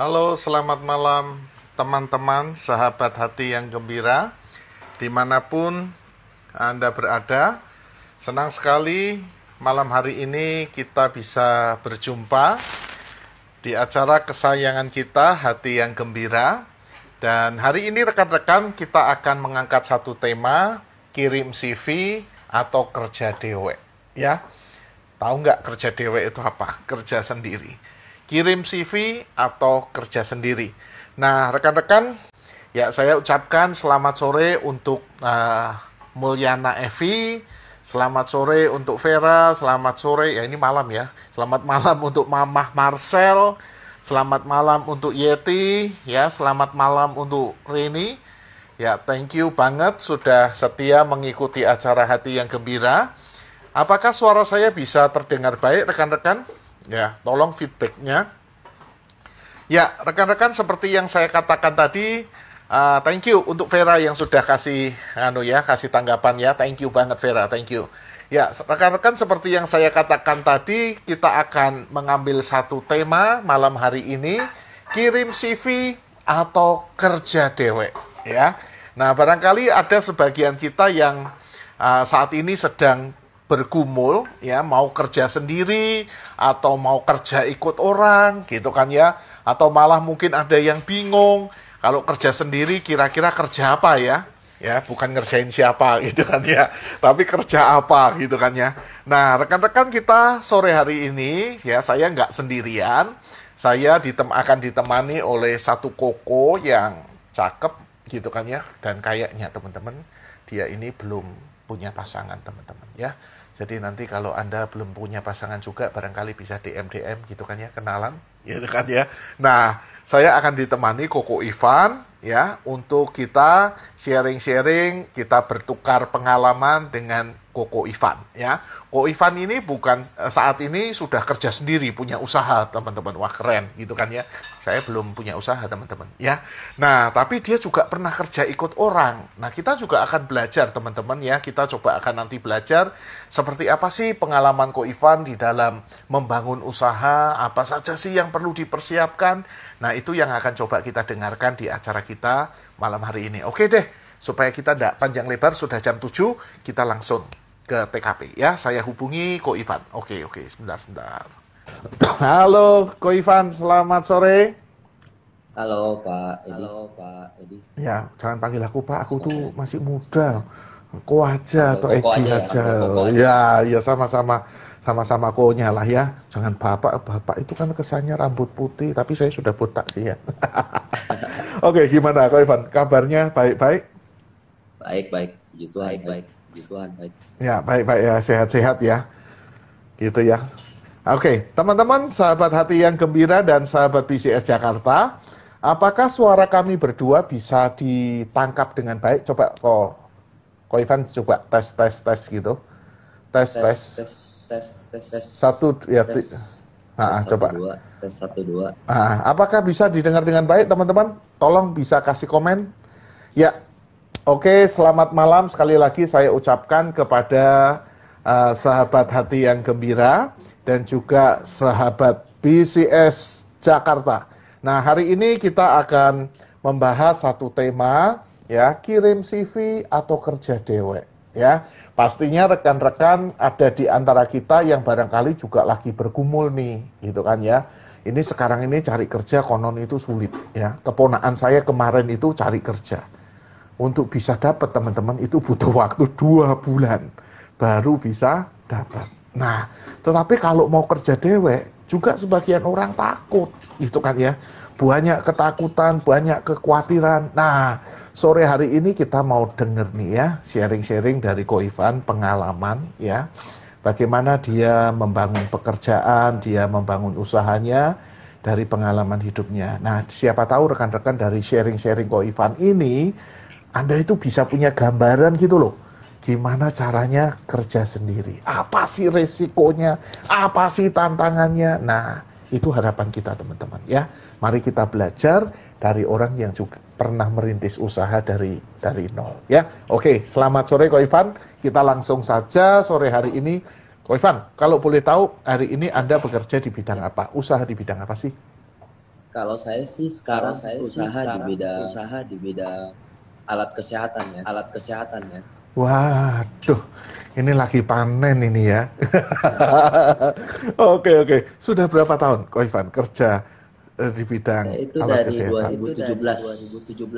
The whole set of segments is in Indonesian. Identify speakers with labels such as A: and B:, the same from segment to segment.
A: Halo, selamat malam teman-teman, sahabat hati yang gembira, dimanapun Anda berada. Senang sekali malam hari ini kita bisa berjumpa di acara kesayangan kita, Hati yang Gembira. Dan hari ini rekan-rekan kita akan mengangkat satu tema, kirim CV atau kerja dewe. Ya, tahu nggak kerja dewe itu apa? Kerja sendiri. Kirim CV atau kerja sendiri. Nah, rekan-rekan, ya saya ucapkan selamat sore untuk Mulyana Evi, selamat sore untuk Vera, selamat sore, ya ini malam ya, selamat malam untuk Mamah Marcel, selamat malam untuk Yeti, ya selamat malam untuk Reni. Ya, thank you banget sudah setia mengikuti acara Hati yang Gembira. Apakah suara saya bisa terdengar baik, rekan-rekan? Ya, tolong feedbacknya. Ya, rekan-rekan seperti yang saya katakan tadi, thank you untuk Vera yang sudah kasih kasih tanggapan ya. Thank you banget Vera, thank you. Ya, rekan-rekan seperti yang saya katakan tadi, kita akan mengambil satu tema malam hari ini, kirim CV atau kerja dewe, ya. Nah, barangkali ada sebagian kita yang saat ini sedang bergumul ya, mau kerja sendiri atau mau kerja ikut orang gitu kan ya, atau malah mungkin ada yang bingung kalau kerja sendiri kira-kira kerja apa ya, bukan ngerjain siapa gitu kan ya, tapi kerja apa gitu kan ya. Nah, rekan-rekan kita sore hari ini ya, saya nggak sendirian, saya akan ditemani oleh satu koko yang cakep gitu kan ya, dan kayaknya teman-teman dia ini belum punya pasangan teman-teman ya. Jadi nanti kalau Anda belum punya pasangan juga, barangkali bisa DM gitu kan ya, kenalan, gitu kan ya. Nah, saya akan ditemani Koko Ivan ya, untuk kita sharing-sharing, kita bertukar pengalaman dengan Koko Ivan ya. Koko Ivan ini bukan saat ini sudah kerja sendiri, punya usaha teman-teman. Wah keren gitu kan ya. Saya belum punya usaha teman-teman ya. Nah, tapi dia juga pernah kerja ikut orang. Nah, kita juga akan belajar teman-teman ya. Kita coba akan nanti belajar seperti apa sih pengalaman Ko Ivan di dalam membangun usaha, apa saja sih yang perlu dipersiapkan. Nah, itu yang akan coba kita dengarkan di acara kita malam hari ini. Oke deh, supaya kita tidak panjang lebar, sudah jam 7, kita langsung ke TKP ya. Saya hubungi Ko Ivan. Oke, sebentar. Halo Ko Ivan, selamat sore.
B: Halo Pak Edi.
A: Ya, jangan panggil aku Pak, aku tuh masih muda. Ko aja atau Edi aja. Ya, sama-sama konya lah ya. Jangan bapak itu kan kesannya rambut putih, tapi saya sudah botak sih ya. Oke, gimana Ko Ivan? Kabarnya baik-baik?
B: Baik, puji Tuhan, baik.
A: Ya, baik ya, sehat-sehat ya. Gitu ya. Oke, teman-teman, sahabat hati yang gembira dan sahabat BCS Jakarta, apakah suara kami berdua bisa ditangkap dengan baik? Coba Ko Ivan coba tes gitu. Tes. Satu ya. Coba.
B: Tes 1 2.
A: Apakah bisa didengar dengan baik, teman-teman? Tolong bisa kasih komen. Ya. Oke, selamat malam sekali lagi saya ucapkan kepada sahabat hati yang gembira dan juga sahabat BCS Jakarta. Nah, hari ini kita akan membahas satu tema ya, kirim CV atau kerja dewe ya. Pastinya rekan-rekan ada di antara kita yang barangkali juga lagi bergumul nih, gitu kan ya. Ini sekarang ini cari kerja konon itu sulit ya. Keponakan saya kemarin itu cari kerja. Untuk bisa dapat teman-teman itu butuh waktu 2 bulan baru bisa dapat. Nah, tetapi kalau mau kerja dewe juga sebagian orang takut, gitu kan ya. Banyak ketakutan, banyak kekhawatiran. Nah, sore hari ini kita mau denger nih ya, sharing-sharing dari Ko Ivan pengalaman ya. Bagaimana dia membangun pekerjaan, dia membangun usahanya dari pengalaman hidupnya. Nah, siapa tahu rekan-rekan dari sharing-sharing Ko Ivan ini Anda itu bisa punya gambaran gitu loh. Gimana caranya kerja sendiri? Apa sih resikonya? Apa sih tantangannya? Nah, itu harapan kita teman-teman ya. Mari kita belajar dari orang yang juga pernah merintis usaha dari nol ya. Oke, selamat sore Ko Ivan. Kita langsung saja sore hari ini. Ko Ivan, kalau boleh tahu hari ini Anda bekerja di bidang apa? Usaha di bidang apa sih?
B: Kalau saya sih sekarang usaha di bidang alat kesehatan ya,
A: Waduh, ini lagi panen ini ya. Oke, oke. Sudah berapa tahun, Ko Ivan, kerja di bidang
B: Saya itu
A: alat
B: dari
A: kesehatan?
B: 2017.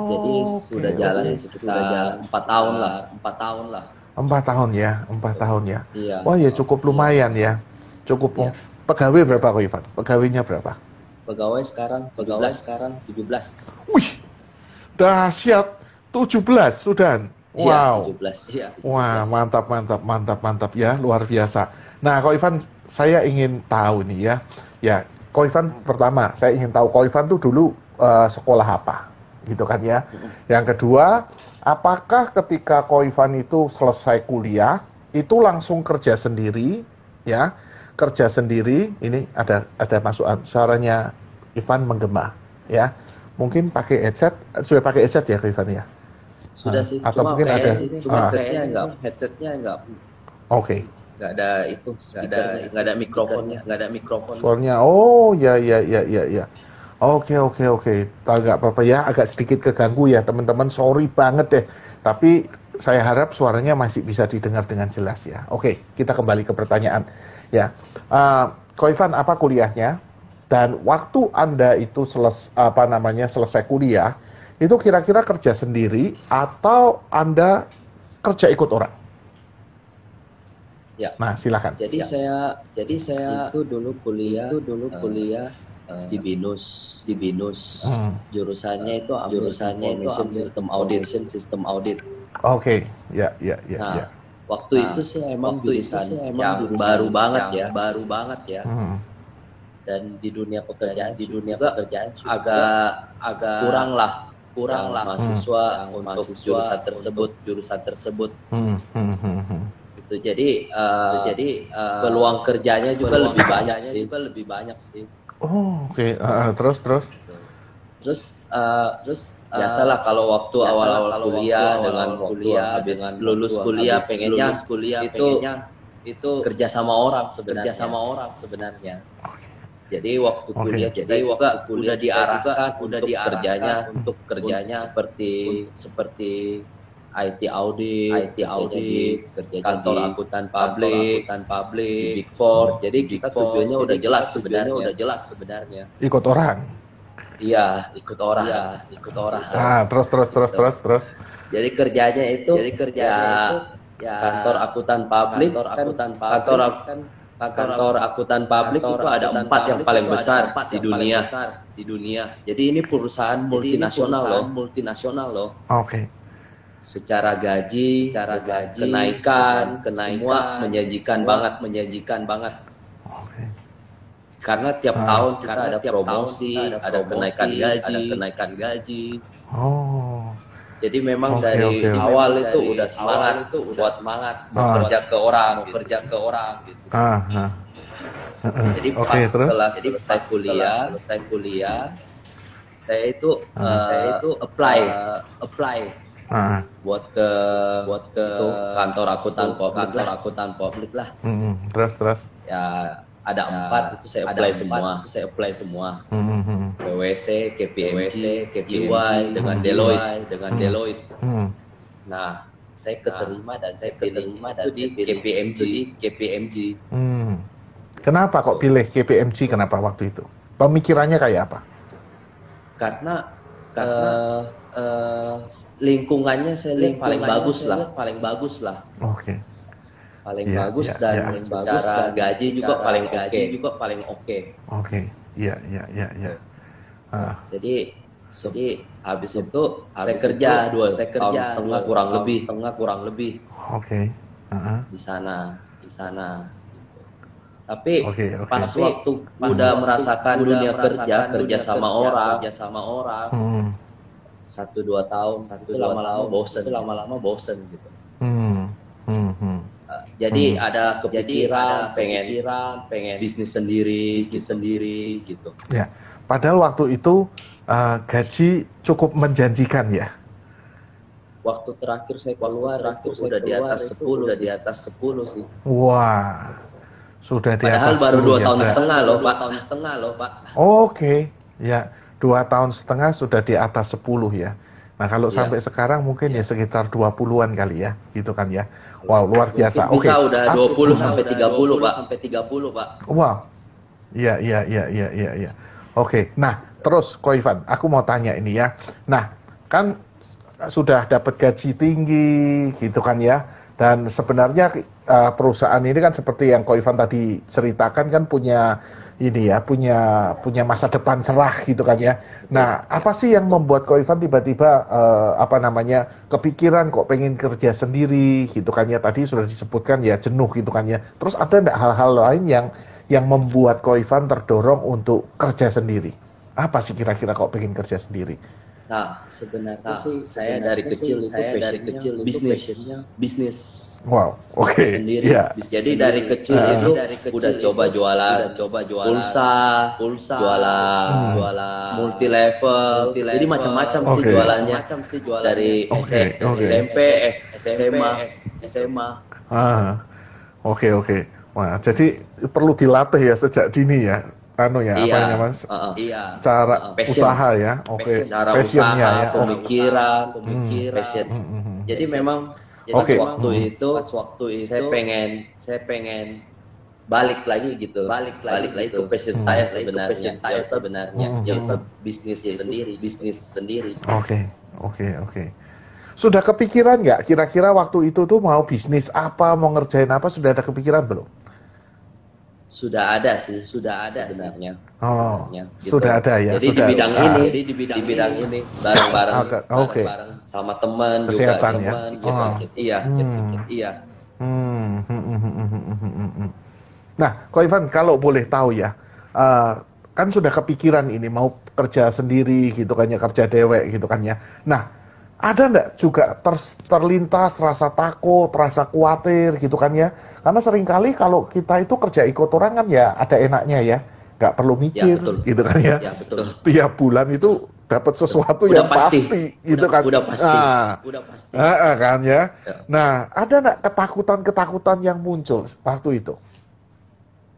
B: Jadi
A: Oh,
B: sudah
A: oke,
B: jalan
A: oke.
B: sekitar 4 tahun lah, 4 tahun lah.
A: 4 tahun ya, 4 tahun ya.
B: Iya,
A: Wah ya cukup lumayan ya. Cukup.
B: iya.
A: Pegawai berapa, Ko Ivan? Pegawainya berapa?
B: Pegawai sekarang 17.
A: Wih, dahsyat. 17 sudah.
B: Iya,
A: Wow.
B: 17. Iya,
A: Wah,
B: 17.
A: mantap, mantap, mantap, mantap ya, luar biasa. Nah, Ko Ivan, saya ingin tahu nih ya. Ya, Ko Ivan pertama, saya ingin tahu Ko Ivan tuh dulu sekolah apa, gitu kan ya. Yang kedua, apakah ketika Ko Ivan itu selesai kuliah, itu langsung kerja sendiri, ya, kerja sendiri. Ini ada masukan suaranya Ivan menggema, ya. Mungkin pakai headset, sudah pakai headset ya, Ko Ivan ya.
B: Sudah sih,
A: Atau
B: cuma
A: mungkin ada,
B: kayaknya sih, cuma headsetnya enggak
A: oke.
B: ada itu, enggak ada mikrofonnya,
A: Soalnya, oh ya ya ya ya ya. Oke oke oke. Agak apa-apa ya, agak sedikit keganggu ya teman-teman. Sorry banget deh. Tapi saya harap suaranya masih bisa didengar dengan jelas ya. Oke, kita kembali ke pertanyaan. Ya, Ko Ivan apa kuliahnya? Dan waktu Anda itu selesai kuliah, itu kira-kira kerja sendiri atau Anda kerja ikut orang?
B: Ya.
A: Nah, silakan.
B: Jadi saya itu dulu kuliah di BINUS. Jurusannya itu Information System Audit.
A: Oke, ya ya ya
B: Nah,
A: ya.
B: waktu itu sih emang jurusan yang baru banget ya. Dan di dunia pekerjaan juga agak kurang lah mahasiswa untuk jurusan tersebut. Gitu. Jadi peluang kerjanya juga lebih banyak sih.
A: Oh, oke. Terus.
B: Biasalah kalau waktu awal-awal kuliah habis lulus kuliah pengennya itu kerja sama orang sebenarnya. Jadi waktu kuliah udah diarahkan untuk kerjanya seperti IT audit, kerja kantor akuntan publik, di Big Four. Jadi kita tujuannya udah jelas sebenarnya.
A: Ikut orang.
B: Iya, ikut orang.
A: Terus.
B: Jadi kerjanya itu kantor akuntan publik, kantor akuntan publik itu ada 4 yang paling besar di dunia. Jadi ini perusahaan multinasional loh.
A: Oke.
B: Secara gaji, kenaikan semua menjanjikan banget.
A: Oke.
B: Karena tiap tahun kita ada promosi, ada kenaikan gaji.
A: Oh.
B: Jadi memang
A: Oke,
B: dari
A: oke.
B: awal itu udah semangat mau kerja ke orang gitu. Jadi
A: Oke,
B: pas
A: terus?
B: setelah selesai kuliah, saya itu apply buat ke itu, kantor akuntan publik lah.
A: Terus.
B: Ya ada 4 itu saya apply semua. PwC, KPMG, KPY dengan Deloitte. Nah, saya keterima dan saya pilih di KPMG.
A: Kenapa kok pilih KPMG? Kenapa waktu itu? Pemikirannya kayak apa?
B: Karena lingkungannya saya lihat paling bagus lah.
A: Oke.
B: Paling
A: Iya,
B: bagus
A: iya,
B: dan
A: iya.
B: secara gaji juga paling oke.
A: Oke. Iya.
B: Jadi habis itu saya kerja 2 tahun setengah kurang lebih
A: Oke.
B: di sana. Tapi
A: Oke.
B: pas waktu udah merasakan dunia kerja sama orang 1-2 tahun lama-lama bosen gitu. Jadi ada kepikiran pengen bisnis sendiri gitu.
A: Ya. Padahal waktu itu gaji cukup menjanjikan ya.
B: Waktu terakhir saya keluar udah di atas 10 sih.
A: Wah. Sudah di
B: Padahal
A: atas
B: baru
A: 10
B: 2
A: ya,
B: tahun
A: Mbak?
B: setengah loh, Pak. 2 tahun setengah loh, Pak.
A: Oke, ya 2 tahun setengah sudah di atas 10 ya. Nah kalau
B: Iya.
A: sampai sekarang mungkin ya sekitar 20-an kali ya, gitu kan ya. Wow, luar biasa.
B: Mungkin
A: Oke.
B: bisa udah 20 sampai 30, Pak. Pak.
A: Wow, iya, iya, iya, iya, iya, iya. Oke, nah terus Ko Ivan, aku mau tanya ini ya. Nah, kan sudah dapat gaji tinggi gitu kan ya. Dan sebenarnya perusahaan ini kan seperti yang Ko Ivan tadi ceritakan kan punya ini ya, punya masa depan cerah gitu kan ya. Nah, apa sih yang membuat Ko Ivan tiba-tiba apa namanya kepikiran kok pengen kerja sendiri gitu kan ya. Tadi sudah disebutkan ya jenuh gitu kan ya. Terus ada enggak hal-hal lain yang membuat Ko Ivan terdorong untuk kerja sendiri? Apa sih kira-kira kok pengen kerja sendiri?
B: Nah, sebenarnya sih saya dari kecil itu bisnis
A: Wow, oke.
B: sendiri.
A: Iya.
B: Jadi dari kecil itu udah coba jualan, pulsa, jualan multi level. Jadi macam-macam sih
A: Oke.
B: jualannya. Dari
A: Oke, oke.
B: SMP, SMA.
A: Oke, oke. Wah, jadi perlu dilatih ya sejak dini ya. Apa namanya Mas?
B: Iya.
A: Cara
B: Passion.
A: usaha ya. Oke.
B: Cara
A: Passionnya
B: usaha,
A: ya.
B: pemikiran, passion. Jadi memang
A: Oke.
B: pas waktu itu saya pengen balik lagi balik lagi ke passion saya sebenarnya, yaitu bisnis sendiri.
A: Oke, oke, oke. Sudah kepikiran nggak kira-kira waktu itu tuh mau bisnis apa, mau ngerjain apa, sudah ada kepikiran belum?
B: Sudah ada sebenarnya.
A: Oh,
B: Gitu.
A: sudah ada ya.
B: Jadi
A: sudah.
B: di bidang ini bareng-bareng
A: Oke.
B: sama teman juga.
A: Kesehatan ya.
B: Iya.
A: Nah, Ko Ivan kalau boleh tahu ya, kan sudah kepikiran ini mau kerja sendiri gitu kan ya, kerja dewek gitu kan ya. Nah, ada enggak juga terlintas rasa takut, rasa khawatir gitu kan ya? Karena seringkali kalau kita itu kerja ikut orang kan ya ada enaknya ya, nggak perlu mikir gitu kan ya.
B: Ya, betul.
A: Tiap bulan itu dapat sesuatu
B: Udah
A: yang pasti gitu kan.
B: Udah pasti.
A: Kan ya. Nah, ada enggak ketakutan-ketakutan yang muncul waktu itu?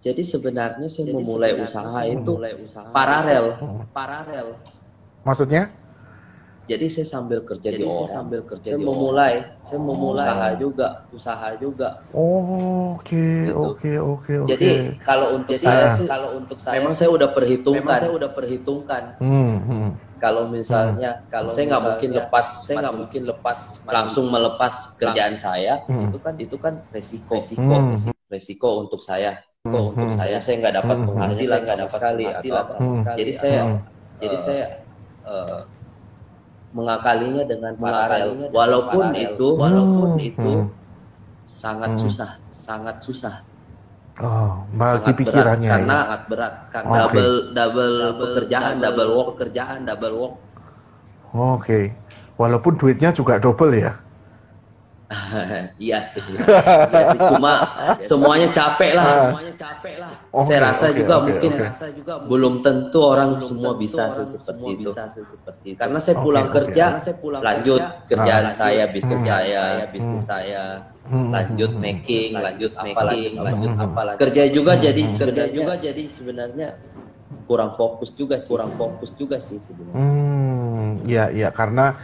B: Jadi sebenarnya saya memulai usaha itu paralel.
A: Maksudnya?
B: Jadi saya sambil kerja di orang. Saya memulai usaha juga.
A: Oh, oke,
B: Gitu.
A: oke.
B: Jadi kalau untuk saya memang saya udah perhitungkan. Kalau misalnya saya nggak mungkin lepas langsung melepas kerjaan saya, itu kan resiko untuk saya. Saya nggak dapat penghasilan sama sekali. Jadi saya mengakalinya dengan paralel, walaupun itu sangat susah.
A: Oh, bagi pikirannya
B: karena
A: ya.
B: sangat berat karena
A: Oke.
B: double pekerjaan, double work.
A: Oke. Walaupun duitnya juga double ya.
B: Iya sih. Cuma semuanya capek lah. Saya rasa juga mungkin belum tentu orang semua bisa seperti itu. Karena saya pulang kerja, lanjut kerjaan saya, bisnis saya, lanjut making, lanjut apa lagi. Kerja juga jadi sebenarnya kurang fokus juga sih sebenarnya.
A: Ya karena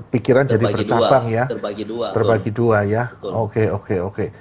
A: pikiran jadi bercabang ya. Terbagi dua ya.
B: Betul.
A: Oke.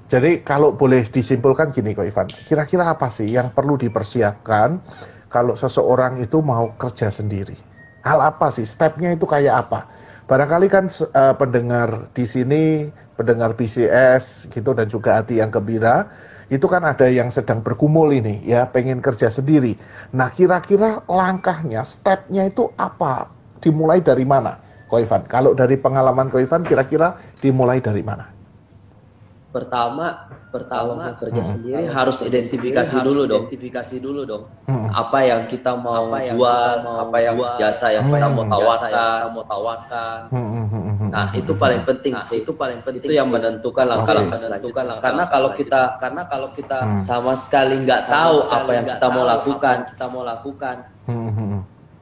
A: Jadi kalau boleh disimpulkan gini Ko Ivan, kira-kira apa sih yang perlu dipersiapkan kalau seseorang itu mau kerja sendiri? Hal apa sih? Stepnya itu kayak apa? Barangkali kan pendengar di sini, pendengar BCS gitu dan juga Hati yang Gembira, itu kan ada yang sedang bergumul ini ya, pengen kerja sendiri. Nah, kira-kira langkahnya, stepnya itu apa? Dimulai dari mana, Ko Ivan? Kalau dari pengalaman Ko Ivan, kira-kira dimulai dari mana?
B: Pertama kerja sendiri harus identifikasi dulu dong. Apa yang kita mau jual, apa yang jasa yang kita mau tawarkan. Nah, itu paling penting sih. Itu yang menentukan langkah-langkah selanjutnya. Karena kalau kita sama sekali nggak tahu apa yang kita mau lakukan,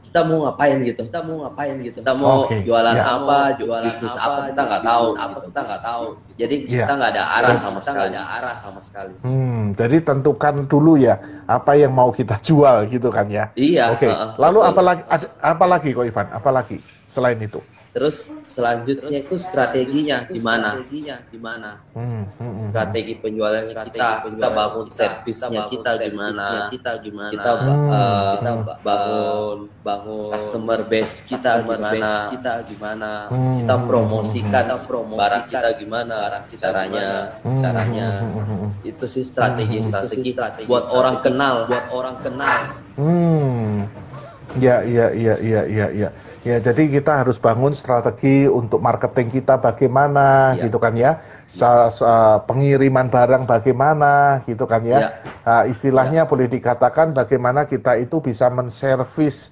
B: kita kita mau ngapain gitu, kita mau jualan apa, bisnis apa, kita nggak tahu, jadi kita nggak ada arah sama sekali.
A: Jadi tentukan dulu ya apa yang mau kita jual gitu kan ya.
B: Iya.
A: Oke. Lalu apalagi Ko Ivan, apalagi selain itu?
B: Terus selanjutnya itu strateginya gimana? Strategi penjualannya kita bangun servisnya kita gimana? Kita bangun customer base kita gimana? Kita promosikan barang kita gimana? Caranya. Itu sih strategi buat orang kenal.
A: Ya. Ya, jadi kita harus bangun strategi untuk marketing kita bagaimana, gitu kan ya. Pengiriman barang bagaimana, gitu kan ya. Istilahnya boleh dikatakan bagaimana kita itu bisa menservis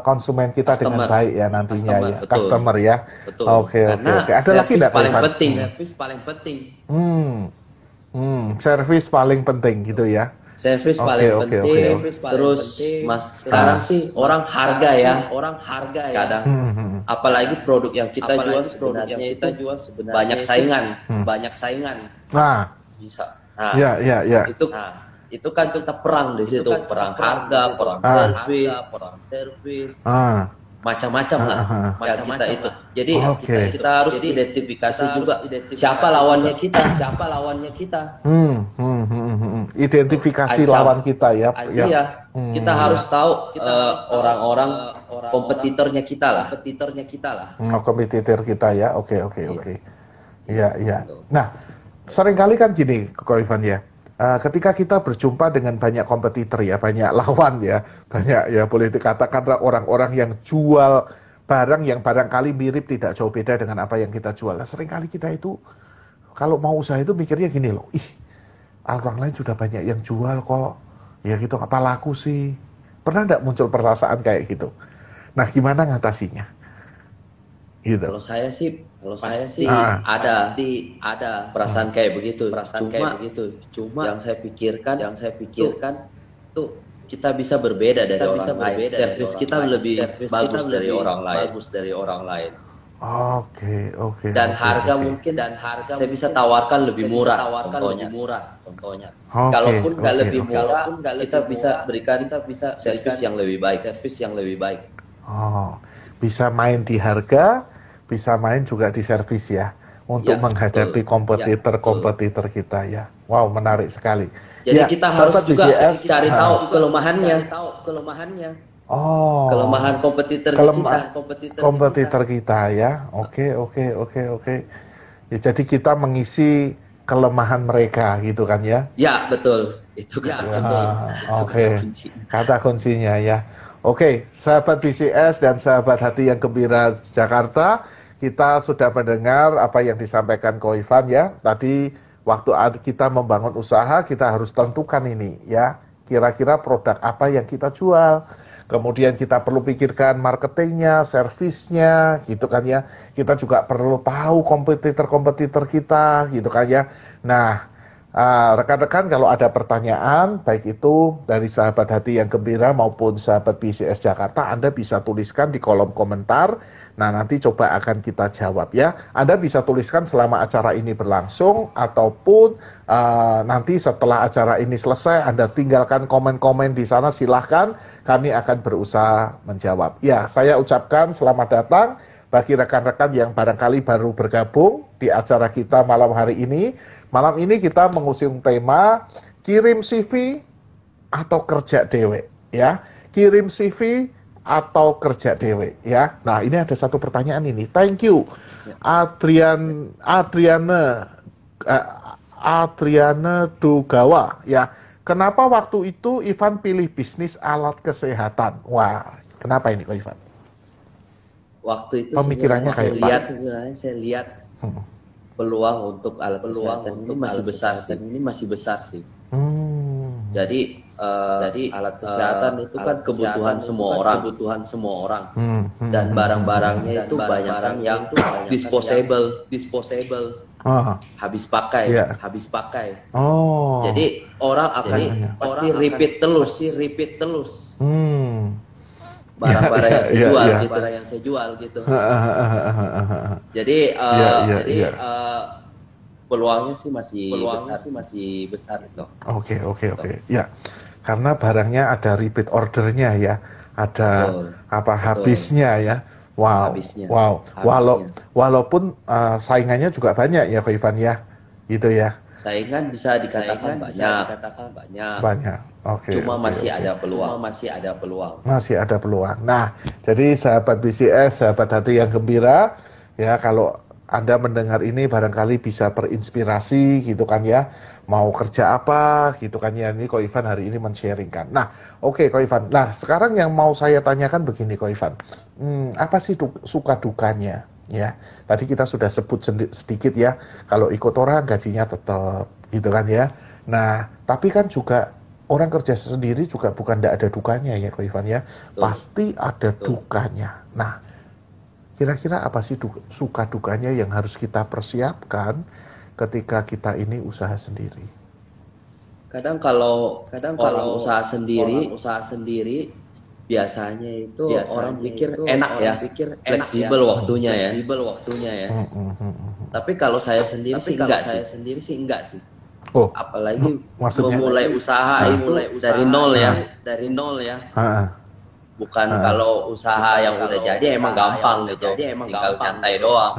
A: konsumen kita dengan baik ya nantinya ya. Customer ya. Oke. Ada lagi enggak
B: servis paling penting.
A: Servis paling penting gitu ya.
B: Servis paling penting. Terus Mas sekarang sih orang harga ya. Kadang apalagi produk yang kita jual sebenarnya banyak saingan.
A: Nah,
B: bisa.
A: Ya.
B: Itu kan kita perang di situ, perang harga, perang servis. Macam-macam lah kita itu. Jadi kita harus identifikasi juga siapa lawannya kita.
A: Identifikasi lawan kita ya.
B: Iya. Kita harus tahu orang-orang kompetitornya kita lah.
A: Kompetitor kita ya. Oke. Iya. Nah, seringkali kan gini, Ko Ivan ya. Ketika kita berjumpa dengan banyak kompetitor ya, banyak lawan ya, banyak ya boleh dikatakan orang-orang yang jual barang yang barangkali mirip tidak jauh beda dengan apa yang kita jual. Nah, seringkali kita itu kalau mau usaha itu mikirnya gini loh, orang lain sudah banyak yang jual kok, ya gitu apa laku sih? Pernah nggak muncul perasaan kayak gitu? Nah, gimana ngatasinya? Gitu.
B: Kalau saya sih ada perasaan kayak begitu. Cuma yang saya pikirkan tuh kita bisa berbeda dari orang lain. Servis kita lebih bagus dari orang lain.
A: Oke.
B: Dan harga saya bisa tawarkan lebih murah. Contohnya. Kalaupun nggak lebih murah, kita bisa berikan servis yang lebih baik.
A: Oh, bisa main di harga, bisa main juga di servis ya, untuk menghadapi kompetitor kita ya. Wow, menarik sekali.
B: Jadi kita harus juga cari tahu kelemahannya. Kelemahan kompetitor
A: kita ya. Oke. Ya, jadi kita mengisi kelemahan mereka gitu kan ya.
B: Ya, betul. Itu
A: Oke. Kata kuncinya ya. Oke, sahabat BCS dan sahabat hati yang gembira Jakarta, kita sudah mendengar apa yang disampaikan Ko Ivan ya. Tadi waktu kita membangun usaha, kita harus tentukan ini ya. Kira-kira produk apa yang kita jual. Kemudian kita perlu pikirkan marketingnya, servisnya, gitu kan ya. Kita juga perlu tahu kompetitor kita, gitu kan ya. Nah, rekan-rekan kalau ada pertanyaan, baik itu dari sahabat hati yang gembira maupun sahabat BCS Jakarta, Anda bisa tuliskan di kolom komentar. Nah, nanti coba akan kita jawab ya. Anda bisa tuliskan selama acara ini berlangsung, ataupun nanti setelah acara ini selesai, Anda tinggalkan komen-komen di sana, silahkan. Kami akan berusaha menjawab. Ya, saya ucapkan selamat datang bagi rekan-rekan yang barangkali baru bergabung di acara kita malam hari ini. Malam ini kita mengusung tema kirim CV atau kerja dewe ya. Kirim CV atau kerja dewe ya. Nah, ini ada satu pertanyaan ini. Thank you. Adriana Dugawa ya. Kenapa waktu itu Ivan pilih bisnis alat kesehatan? Wah, kenapa ini Ko Ivan?
B: Waktu itu
A: pemikirannya kayak
B: saya lihat peluang untuk alat kesehatan ini masih besar sih. Jadi alat kesehatan itu kan kebutuhan semua orang. Dan barang-barangnya itu banyak yang disposable. Habis pakai. Jadi orang akan pasti repeat terus. barang-barang yang saya jual, barang yang saya jual gitu. Jadi peluangnya sih masih besar gitu.
A: Oke. Ya, karena barangnya ada repeat ordernya ya, ada habisnya ya. Wow. Walaupun saingannya juga banyak ya, Ko Ivan ya, gitu ya.
B: Saingan bisa dikatakan banyak.
A: Oke.
B: Cuma masih ada peluang.
A: Masih ada peluang. Nah, jadi sahabat BCS, sahabat hati yang gembira, ya kalau Anda mendengar ini barangkali bisa terinspirasi gitu kan ya. Mau kerja apa gitu kan ya. Ini Ko Ivan hari ini men-sharingkan. Nah, oke Ko Ivan. Nah, sekarang yang mau saya tanyakan begini Ko Ivan. Apa sih suka dukanya? Ya, tadi kita sudah sebut sedikit ya, kalau ikut orang gajinya tetap gitu kan ya. Nah, tapi kan juga orang kerja sendiri juga bukan tidak ada dukanya ya, Ko Ivan ya. Pasti ada dukanya. Nah, kira-kira apa sih suka dukanya yang harus kita persiapkan ketika kita ini usaha sendiri?
B: Kadang kalau usaha sendiri biasanya itu orang pikir enak ya, fleksibel waktunya ya. Tapi kalau saya sendiri sih enggak sih.
A: Oh,
B: apalagi
A: maksudnya?
B: Memulai usaha itu dari nol ya. Bukan kalau usaha yang udah jadi emang gampang gitu. Tinggal nyantai doang.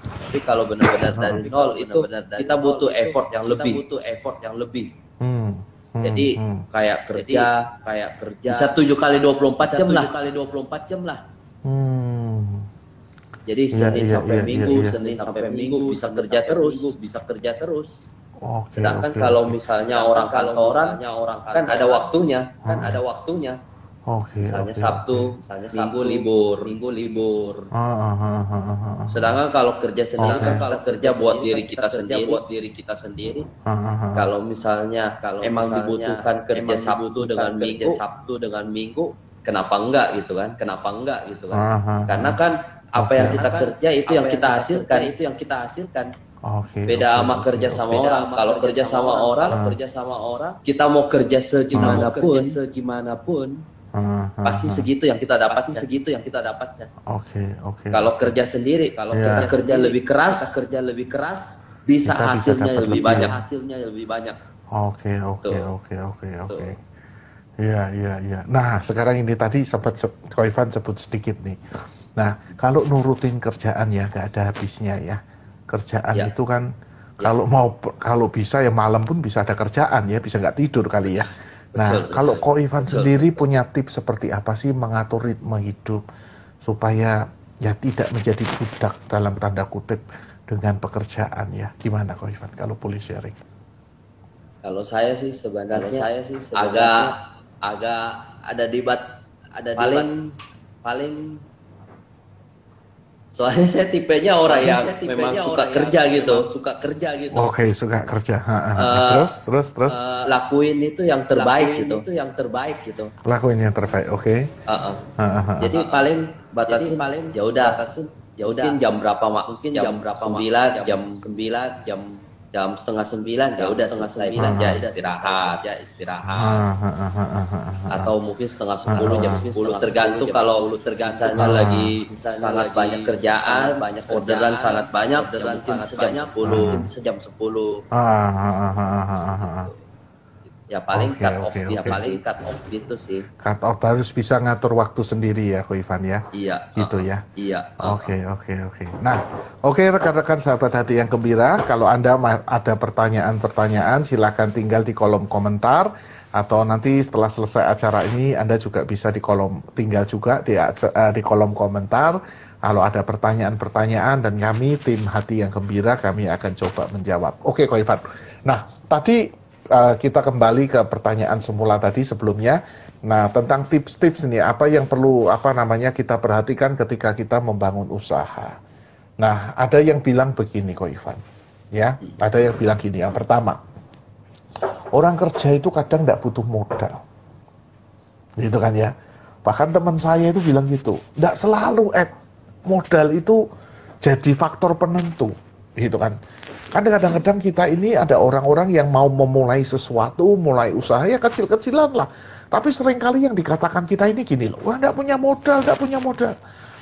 B: Tapi kalau benar-benar dari nol itu kita butuh effort yang lebih. Jadi kayak kerja bisa 7 kali 24 jam lah. Jadi Senin sampai Minggu bisa kerja terus. Sedangkan kalau misalnya orang kantoran kan ada waktunya. Misalnya Sabtu, Minggu libur. Sedangkan kalau kerja sendiri kan kalau kerja buat diri kita sendiri. Kalau misalnya emang dibutuhkan kerja Sabtu dengan Minggu, kenapa enggak gitu kan? Karena kan apa yang kita kerja itu yang kita hasilkan. Beda sama kerja sama orang. Kalau kerja sama orang, kita mau kerja segimanapun, pasti segitu yang kita dapatkan. Kalau kerja sendiri, kita kerja lebih keras, bisa hasilnya lebih banyak.
A: Oke. Iya. Nah, sekarang ini tadi sempat Ko Ivan sebut sedikit nih. Nah, kalau nurutin kerjaan ya nggak ada habisnya ya. Kerjaan itu kan kalau bisa ya malam pun bisa ada kerjaan ya, bisa nggak tidur kali ya. Nah, kalau Ko Ivan sendiri punya tips seperti apa sih mengatur ritme hidup supaya ya tidak menjadi budak dalam tanda kutip dengan pekerjaan ya? Gimana Ko Ivan kalau boleh sharing?
B: Kalau saya sih sebenarnya agak ada debat paling soalnya saya tipenya orang yang memang suka kerja gitu.
A: Oke, suka kerja. Terus.
B: Lakuin itu yang terbaik gitu.
A: Lakuin yang terbaik, oke.
B: Jadi paling batasin ya udah. Mungkin jam berapa, jam setengah 9 ya udah selesai kerja, istirahat. Atau mungkin setengah 10, jam 10 tergantung kalau misalnya lagi sangat banyak kerjaan, orderan sangat banyak, sejam 10. Ya paling cut off gitu sih.
A: Cut off harus bisa ngatur waktu sendiri ya Ko Ivan ya.
B: Iya.
A: Gitu ya.
B: Iya.
A: Oke. Nah, rekan-rekan sahabat hati yang gembira, kalau Anda ada pertanyaan-pertanyaan silakan tinggal di kolom komentar atau nanti setelah selesai acara ini Anda juga bisa tinggal juga di kolom komentar. Kalau ada pertanyaan-pertanyaan dan kami tim hati yang gembira kami akan coba menjawab. Oke Ko Ivan. Nah, tadi kita kembali ke pertanyaan semula tadi sebelumnya. Nah, tentang tips-tips ini apa yang perlu kita perhatikan ketika kita membangun usaha. Nah, ada yang bilang begini Ko Ivan. Ya, ada yang bilang gini. Yang pertama, orang kerja itu kadang tidak butuh modal. Gitu kan ya. Bahkan teman saya itu bilang gitu. Tidak selalu modal itu jadi faktor penentu. Gitu kan. Kan kadang-kadang kita ini ada orang-orang yang mau memulai sesuatu, mulai usaha ya kecil-kecilan lah. Tapi seringkali yang dikatakan kita ini gini loh, wah nggak punya modal, nggak punya modal.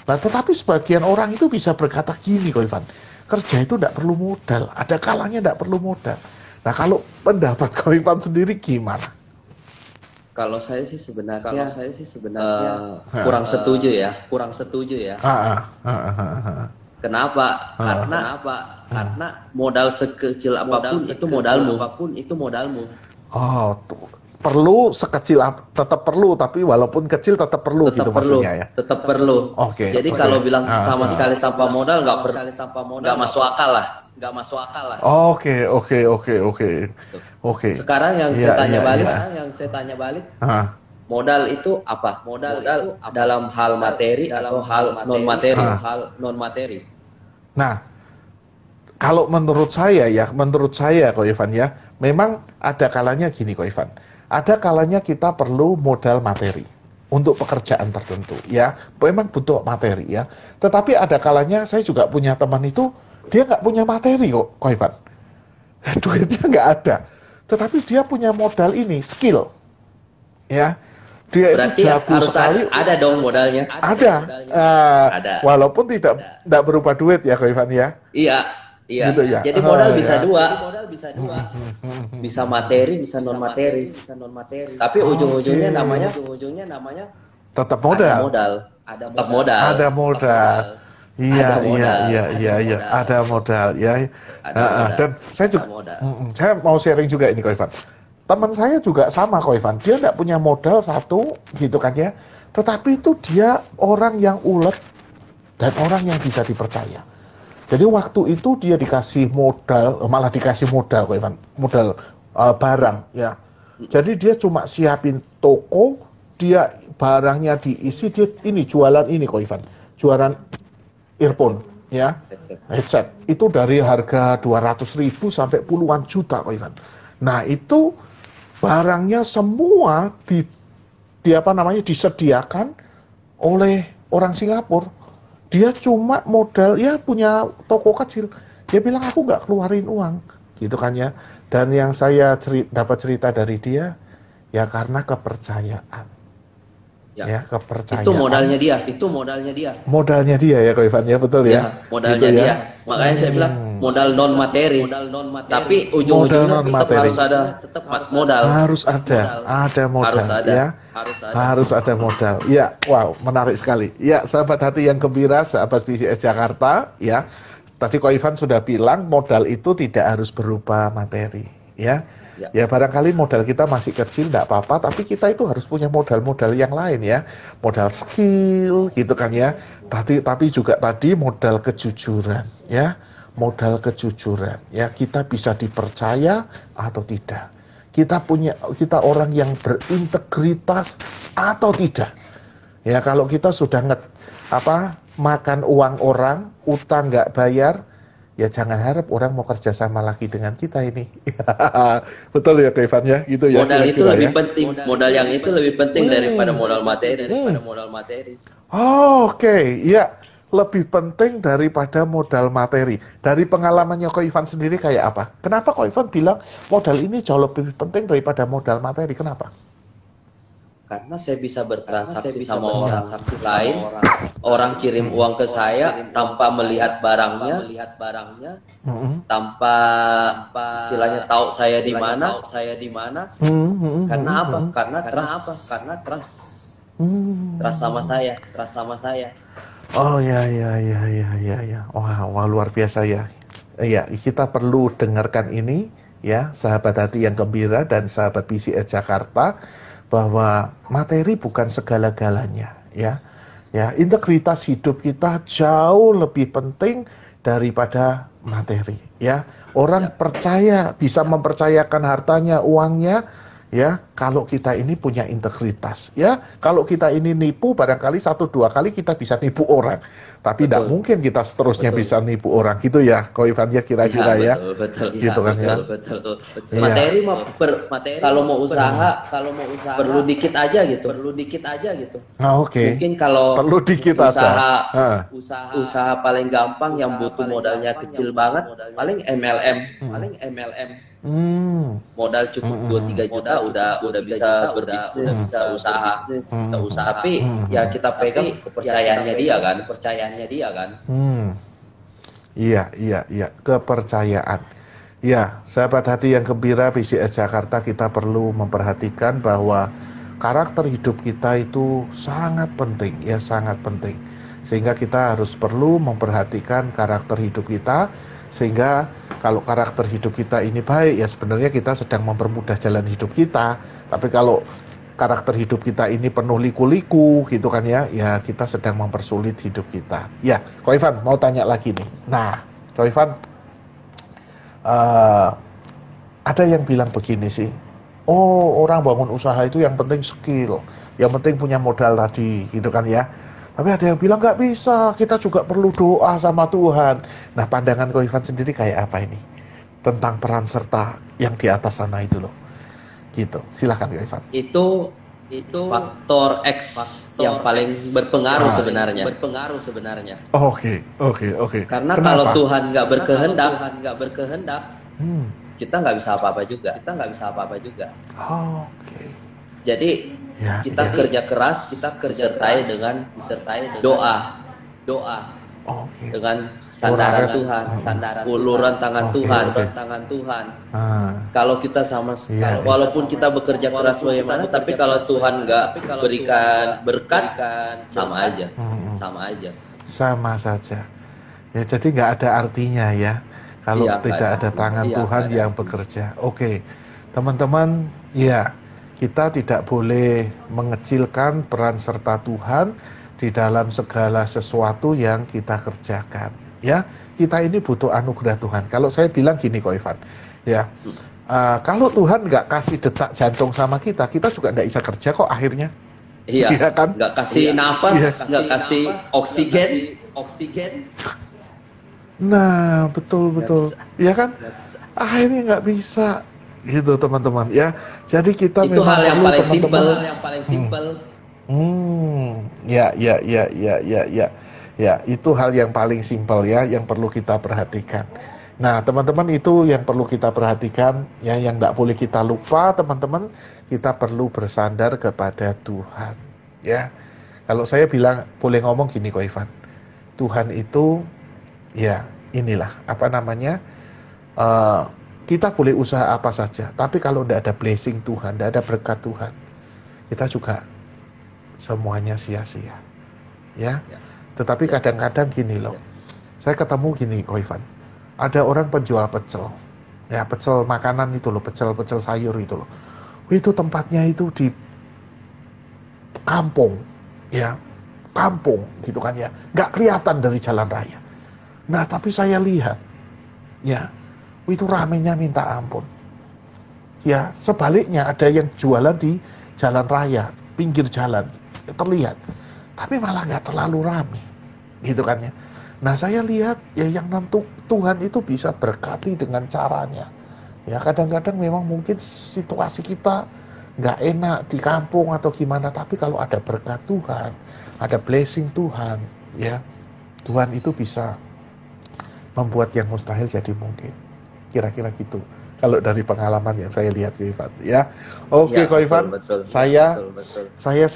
A: Nah tetapi sebagian orang itu bisa berkata gini kok Ivan, kerja itu nggak perlu modal, ada kalanya nggak perlu modal. Nah kalau pendapat kau Ivan sendiri gimana?
B: Kalau saya sih sebenarnya, kurang setuju ya, kurang setuju ya. Kenapa? Karena modal sekecil apapun itu modalmu.
A: Oh, perlu sekecil tetap perlu, tapi walaupun kecil tetap perlu gitu maksudnya ya.
B: Tetap perlu.
A: Oke.
B: Jadi kalau bilang sama sekali tanpa modal nggak masuk akal lah. Oke. Sekarang yang saya tanya balik, modal itu apa? Modal itu dalam hal materi atau hal non materi.
A: Nah, kalau menurut saya Ko Ivan ya, memang ada kalanya gini Ko Ivan. Ada kalanya kita perlu modal materi untuk pekerjaan tertentu ya. Memang butuh materi ya. Tetapi ada kalanya saya juga punya teman itu dia nggak punya materi kok, Ko Ivan. Duitnya nggak ada. Tetapi dia punya modal ini, skill. Ya. Dia
B: berarti
A: itu jago
B: harus
A: sekali.
B: Ada dong modalnya.
A: Ada.
B: Ada.
A: Walaupun tidak berupa duit ya, Ko Ivan ya.
B: Iya. Gitu ya. Jadi modal bisa dua. Bisa materi, bisa non materi. Tapi ujung-ujungnya namanya
A: tetap modal.
B: Tetap modal.
A: Ada modal. Iya, ada modal ya. Dan saya juga, saya mau sharing juga ini Ko Ivan. Teman saya juga sama Ko Ivan. Dia nggak punya modal satu, gitu kan ya. Tetapi itu dia orang yang ulet dan orang yang bisa dipercaya. Jadi waktu itu dia dikasih modal, malah dikasih modal Ko Ivan, modal barang ya. Jadi dia cuma siapin toko, dia barangnya diisi, dia ini jualan ini Ko Ivan, jualan earphone ya, headset itu dari harga 200.000 sampai puluhan juta Ko Ivan. Nah itu barangnya semua disediakan oleh orang Singapura. Dia cuma modal ya punya toko kecil. Dia bilang aku nggak keluarin uang, gitu kan ya. Dan yang saya dapat cerita dari dia ya karena kepercayaan. Ya, kepercayaan.
B: Itu modalnya dia.
A: Modalnya dia ya, Ko Ivan ya, betul ya.
B: Modalnya
A: gitu
B: dia. Makanya saya bilang modal non materi. Tapi ujung-ujungnya tetap harus ada modal.
A: Harus ada modal ya. Harus ada modal. Ya, wow, menarik sekali. Ya, sahabat hati yang gembira, sahabat BCS Jakarta, ya. Tadi Ko Ivan sudah bilang modal itu tidak harus berupa materi, ya. Ya barangkali modal kita masih kecil, tidak apa-apa, tapi kita itu harus punya modal-modal yang lain ya, modal skill gitu kan ya. Tapi juga tadi modal kejujuran ya, modal kejujuran ya, kita bisa dipercaya atau tidak. Kita orang yang berintegritas atau tidak. Ya kalau kita sudah makan uang orang, utang nggak bayar. Ya jangan harap orang mau kerja sama lagi dengan kita ini. Betul ya Ko Ivan ya, gitu ya.
B: Modal itu lebih penting. Modal yang itu lebih penting daripada modal materi.
A: Oke, ya lebih penting daripada modal materi. Dari pengalamannya Ko Ivan sendiri kayak apa? Kenapa Ko Ivan bilang modal ini jauh lebih penting daripada modal materi? Kenapa?
B: Karena saya bisa bertransaksi sama orang lain, orang kirim uang ke saya tanpa melihat barangnya, tanpa istilahnya tahu saya di mana. Karena apa? Karena trust sama saya.
A: Oh ya. Wah luar biasa ya. Iya, kita perlu dengarkan ini ya, sahabat hati yang gembira dan sahabat BCS Jakarta, bahwa materi bukan segala-galanya ya. Ya, integritas hidup kita jauh lebih penting daripada materi ya. Orang percaya, bisa mempercayakan hartanya, uangnya ya, kalau kita ini punya integritas, ya, kalau kita ini nipu barangkali 1-2 kali kita bisa nipu orang, tapi tidak mungkin kita seterusnya bisa nipu orang, gitu ya, Ko Ivan ya kira-kira ya,
B: betul,
A: gitu kan ya.
B: Betul. Materi kalau mau usaha perlu dikit aja gitu.
A: Nah, oke.
B: Mungkin kalau
A: perlu dikit
B: usaha paling gampang yang butuh modalnya kecil banget, paling MLM. Modal cukup 2-3 juta udah bisa berbisnis, bisa usaha. Tapi ya kita pegang kepercayaannya dia kan.
A: Iya, kepercayaan. Ya, sahabat hati yang gembira PCS Jakarta, kita perlu memperhatikan bahwa karakter hidup kita itu sangat penting, ya, sangat penting. Sehingga kita harus perlu memperhatikan karakter hidup kita, sehingga kalau karakter hidup kita ini baik, ya sebenarnya kita sedang mempermudah jalan hidup kita. Tapi kalau karakter hidup kita ini penuh liku-liku gitu kan ya, ya kita sedang mempersulit hidup kita. Ya, Ko Ivan mau tanya lagi nih. Nah, Ko Ivan, ada yang bilang begini sih, oh orang bangun usaha itu yang penting skill, yang penting punya modal tadi gitu kan ya. Tapi ada yang bilang nggak bisa, kita juga perlu doa sama Tuhan. Nah, pandangan Ko Ivan sendiri kayak apa ini? Tentang peran serta yang di atas sana itu loh. Gitu, silakan Ko Ivan.
B: Itu faktor X yang paling berpengaruh sebenarnya.
A: Oke.
B: Karena
A: Kenapa?
B: kalau Tuhan nggak berkehendak, kita nggak bisa apa-apa juga.
A: Oke.
B: Jadi
A: Ya,
B: kita kerja keras, disertai dengan doa,
A: Oke.
B: dengan sandaran Tuhan, uluran tangan Tuhan. Kalau kita walaupun kita bekerja keras bagaimana, tapi kalau Tuhan nggak berikan berkat, sama aja.
A: Sama saja. Ya, jadi nggak ada artinya ya kalau tidak ada tangan Tuhan yang bekerja. Oke, teman-teman, ya kita tidak boleh mengecilkan peran serta Tuhan di dalam segala sesuatu yang kita kerjakan. Ya, kita ini butuh anugerah Tuhan. Kalau saya bilang gini, Ko Ivan, ya, kalau Tuhan nggak kasih detak jantung sama kita juga nggak bisa kerja kok akhirnya.
B: Iya kan? Nggak kasih nafas, nggak kasih oksigen.
A: Nah, betul. Iya kan? Akhirnya nggak bisa. Gitu teman-teman ya. Jadi kita
B: itu
A: memang
B: hal yang paling simpel.
A: Ya, itu hal yang paling simpel ya, yang perlu kita perhatikan. Nah, teman-teman, itu yang perlu kita perhatikan ya, yang nggak boleh kita lupa, teman-teman. Kita perlu bersandar kepada Tuhan ya. Kalau saya bilang, boleh ngomong gini, Ko Ivan, Tuhan itu ya inilah apa namanya, kita boleh usaha apa saja, tapi kalau tidak ada blessing Tuhan, tidak ada berkat Tuhan, kita juga semuanya sia-sia. Ya. Tetapi kadang-kadang gini loh, saya ketemu gini, Ko Ivan, ada orang penjual pecel, ya pecel makanan itu loh, pecel sayur itu loh. Itu tempatnya itu di kampung, ya kampung gitu kan ya, nggak kelihatan dari jalan raya. Nah, tapi saya lihat, ya. Itu ramenya minta ampun. Ya, sebaliknya ada yang jualan di jalan raya, pinggir jalan, terlihat. Tapi malah nggak terlalu rame, gitu kan ya. Nah, saya lihat ya yang nanti Tuhan itu bisa berkati dengan caranya. Ya, kadang-kadang memang mungkin situasi kita nggak enak di kampung atau gimana, tapi kalau ada berkat Tuhan, ada blessing Tuhan, ya, Tuhan itu bisa membuat yang mustahil jadi mungkin. Kira-kira gitu. Kalau dari pengalaman yang saya lihat, Ko Ivan, ya. Oke, Ko Ivan, saya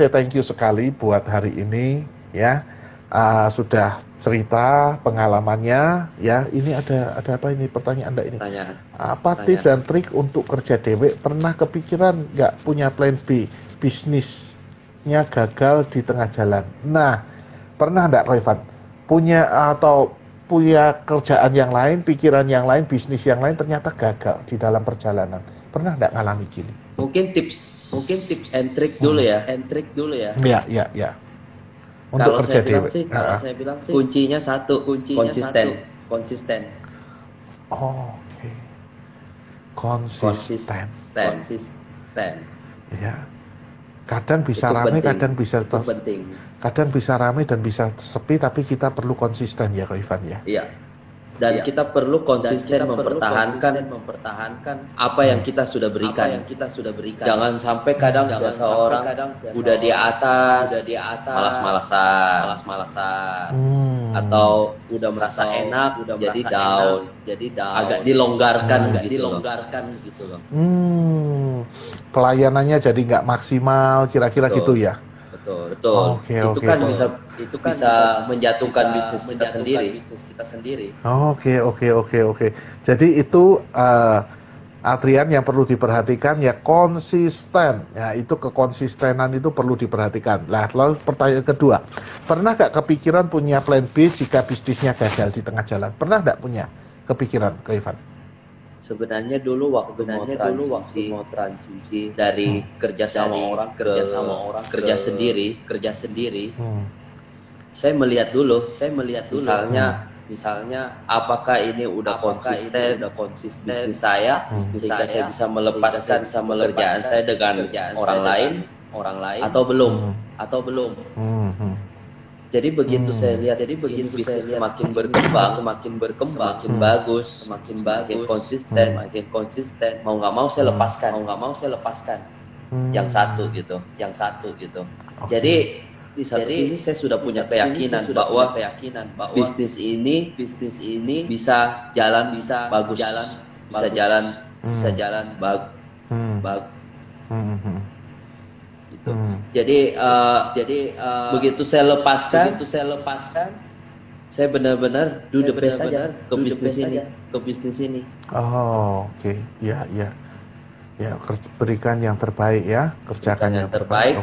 A: thank you sekali buat hari ini, ya. Sudah cerita pengalamannya, ya. Ini ada apa ini pertanyaan Anda ini? Apa tips dan trik untuk kerja dewek? Pernah kepikiran nggak punya plan B, bisnisnya gagal di tengah jalan? Nah, pernah nggak, Ko Ivan? Punya kerjaan yang lain, pikiran yang lain, bisnis yang lain, ternyata gagal di dalam perjalanan. Pernah nggak ngalami gini?
B: Mungkin tips and trick dulu ya.
A: Ya. Untuk kerja dewek.
B: Kalau saya bilang sih, kuncinya satu, konsisten.
A: Oke. Konsisten. Ya. Kadang bisa
B: Itu
A: rame,
B: penting.
A: kadang bisa
B: Itu penting.
A: kadang bisa rame dan bisa sepi, tapi kita perlu konsisten ya, Ko Ivan ya.
B: Iya. Dan kita perlu konsisten mempertahankan apa yang kita sudah berikan. Jangan sampai kadang seseorang udah di atas, malas-malasan, atau udah merasa enak, jadi down, agak dilonggarkan gitu loh.
A: Pelayanannya jadi nggak maksimal, kira-kira gitu ya.
B: Betul. Itu kan bisa menjatuhkan bisnis kita sendiri.
A: Oke. Jadi itu Adrian yang perlu diperhatikan ya, konsisten. Ya, itu kekonsistenan itu perlu diperhatikan. Nah, lalu pertanyaan kedua, pernah nggak kepikiran punya plan B jika bisnisnya gagal di tengah jalan? Pernah nggak punya kepikiran, Ko Ivan?
B: Sebenarnya dulu waktu mau transisi dari kerja sama orang kerja sendiri, saya melihat dulu misalnya apakah ini udah konsisten bisnis saya sehingga saya bisa melepaskan pekerjaan saya dengan orang lain atau belum. Jadi begitu saya lihat, bisnis semakin berkembang, semakin bagus, semakin konsisten. Mau nggak mau saya lepaskan. Yang satu gitu. Jadi di satu sisi saya sudah punya keyakinan bahwa bisnis ini bisa jalan bagus. Gitu. Jadi begitu saya lepaskan, saya benar-benar do the best saja ke bisnis ini.
A: Oh, oke. Ya, berikan yang terbaik ya, kerjakan yang terbaik.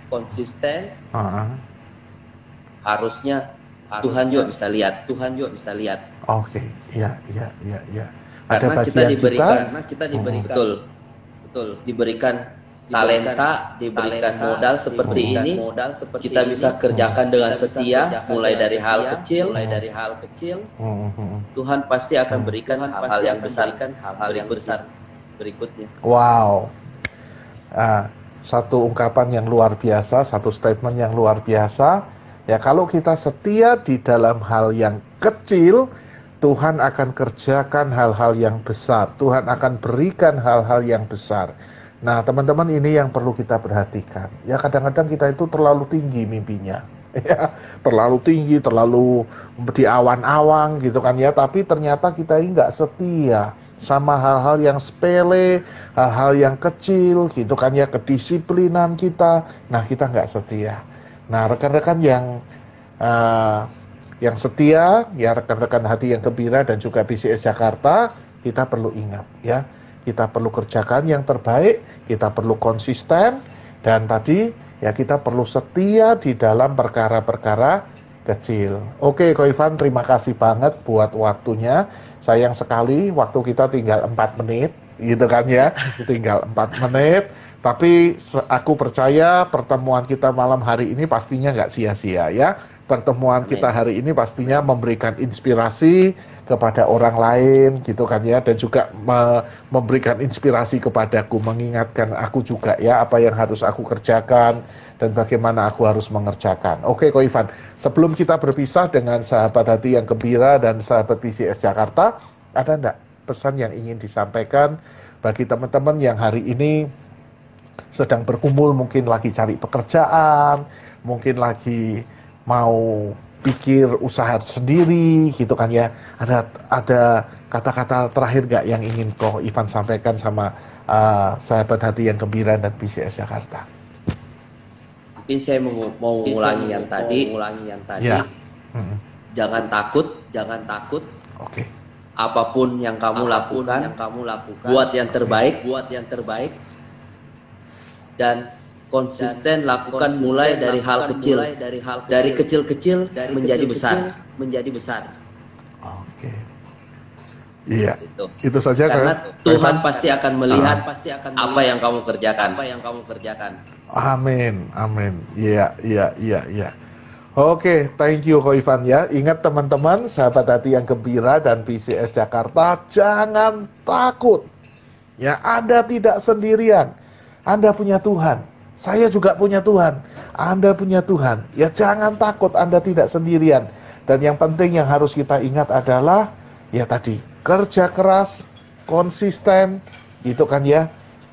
A: Konsisten.
B: Harusnya Tuhan juga bisa lihat.
A: Oke, iya.
B: Karena kita diberikan betul, diberikan talenta, diberikan modal seperti ini, kita bisa kerjakan dengan setia, mulai dari hal kecil. Tuhan pasti akan berikan hal-hal yang besar, berikutnya.
A: Wow, satu ungkapan yang luar biasa, satu statement yang luar biasa. Ya, kalau kita setia di dalam hal yang kecil, Tuhan akan kerjakan hal-hal yang besar. Tuhan akan berikan hal-hal yang besar. Nah, teman-teman, ini yang perlu kita perhatikan. Ya, kadang-kadang kita itu terlalu tinggi mimpinya. Ya, terlalu tinggi, terlalu di awan-awan gitu kan ya. Tapi ternyata kita ini nggak setia sama hal-hal yang sepele, hal-hal yang kecil gitu kan ya. Kedisiplinan kita, nah kita nggak setia. Nah, rekan-rekan yang setia, ya rekan-rekan hati yang gembira dan juga BCS Jakarta, kita perlu ingat ya. Kita perlu kerjakan yang terbaik, kita perlu konsisten, dan tadi ya kita perlu setia di dalam perkara-perkara kecil. Oke, Ko Ivan, terima kasih banget buat waktunya. Sayang sekali waktu kita tinggal 4 menit, gitu kan ya, tinggal 4 menit. Tapi aku percaya pertemuan kita malam hari ini pastinya nggak sia-sia ya. Pertemuan kita hari ini pastinya memberikan inspirasi kepada orang lain gitu kan ya, dan juga memberikan inspirasi kepadaku, mengingatkan aku juga ya apa yang harus aku kerjakan dan bagaimana aku harus mengerjakan. Oke, Ko Ivan, sebelum kita berpisah dengan sahabat hati yang gembira dan sahabat BCS Jakarta, ada enggak pesan yang ingin disampaikan bagi teman-teman yang hari ini sedang berkumpul, mungkin lagi cari pekerjaan, mungkin lagi mau pikir usaha sendiri gitu kan ya. Ada kata-kata terakhir nggak yang ingin Ko Ivan sampaikan sama sahabat hati yang gembira dan BCS Jakarta?
B: Mungkin saya mau ulangi yang tadi.
A: Ya.
B: Jangan takut.
A: Oke.
B: Apapun yang kamu lakukan, buat yang terbaik. Dan konsisten lakukan mulai dari hal kecil. Dari kecil-kecil menjadi besar.
A: Oke. Iya. Itu saja
B: karena Tuhan pasti akan melihat apa yang kamu kerjakan.
A: Amin. Iya. Oke, thank you Ko Ivan ya. Ingat teman-teman, sahabat hati yang gembira dan BCS Jakarta, jangan takut. Ya, Anda tidak sendirian. Anda punya Tuhan. Saya juga punya Tuhan. Anda punya Tuhan. Ya, jangan takut, Anda tidak sendirian. Dan yang penting yang harus kita ingat adalah ya tadi, kerja keras, konsisten, gitu kan ya.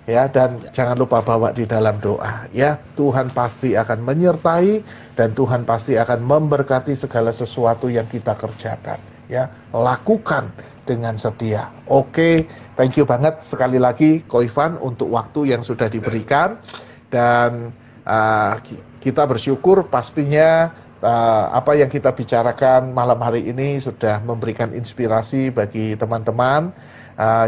A: Ya, dan jangan lupa bawa di dalam doa ya. Tuhan pasti akan menyertai dan Tuhan pasti akan memberkati segala sesuatu yang kita kerjakan ya. Lakukan dengan setia. Oke, thank you banget sekali lagi Ko Ivan untuk waktu yang sudah diberikan, dan kita bersyukur pastinya apa yang kita bicarakan malam hari ini sudah memberikan inspirasi bagi teman-teman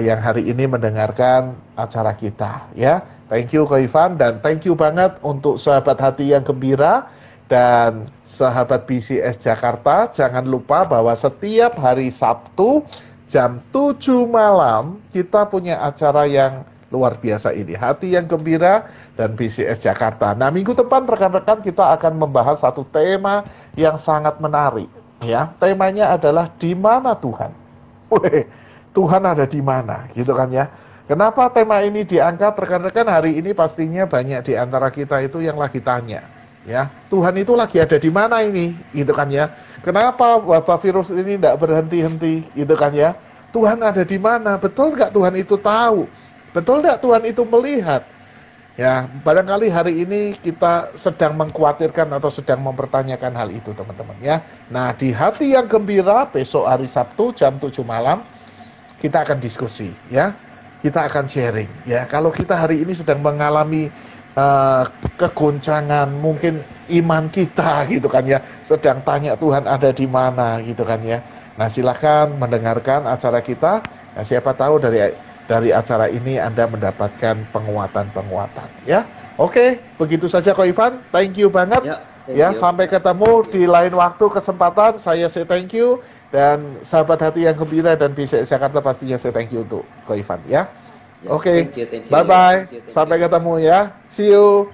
A: yang hari ini mendengarkan acara kita ya. Thank you Ko Ivan, dan thank you banget untuk sahabat hati yang gembira dan sahabat BCS Jakarta. Jangan lupa bahwa setiap hari Sabtu jam 7 malam kita punya acara yang luar biasa ini, Hati yang Gembira dan BCS Jakarta. Nah, minggu depan rekan-rekan kita akan membahas satu tema yang sangat menarik ya. Temanya adalah di mana Tuhan. Tuhan ada di mana, gitu kan ya. Kenapa tema ini diangkat rekan-rekan? Hari ini pastinya banyak di antara kita itu yang lagi tanya, ya, Tuhan itu lagi ada di mana ini, gitu kan ya. Kenapa wabah virus ini tidak berhenti-henti, gitu kan ya. Tuhan ada di mana? Betul nggak Tuhan itu tahu? Betul nggak Tuhan itu melihat? Ya, barangkali hari ini kita sedang mengkhawatirkan atau sedang mempertanyakan hal itu, teman-teman ya. Nah, di Hati yang Gembira besok hari Sabtu jam 7 malam kita akan diskusi ya, kita akan sharing ya. Kalau kita hari ini sedang mengalami kegoncangan mungkin iman kita, gitu kan ya, sedang tanya Tuhan ada di mana, gitu kan ya. Nah, silakan mendengarkan acara kita. Nah, siapa tahu dari acara ini Anda mendapatkan penguatan-penguatan ya. Oke, begitu saja Ko Ivan. Thank you banget ya. Sampai ketemu di lain waktu kesempatan. Saya say thank you. Dan sahabat hati yang gembira dan BCS Jakarta pastinya saya thank you untuk Ko Ivan ya. Oke, bye-bye. Sampai ketemu ya. See you.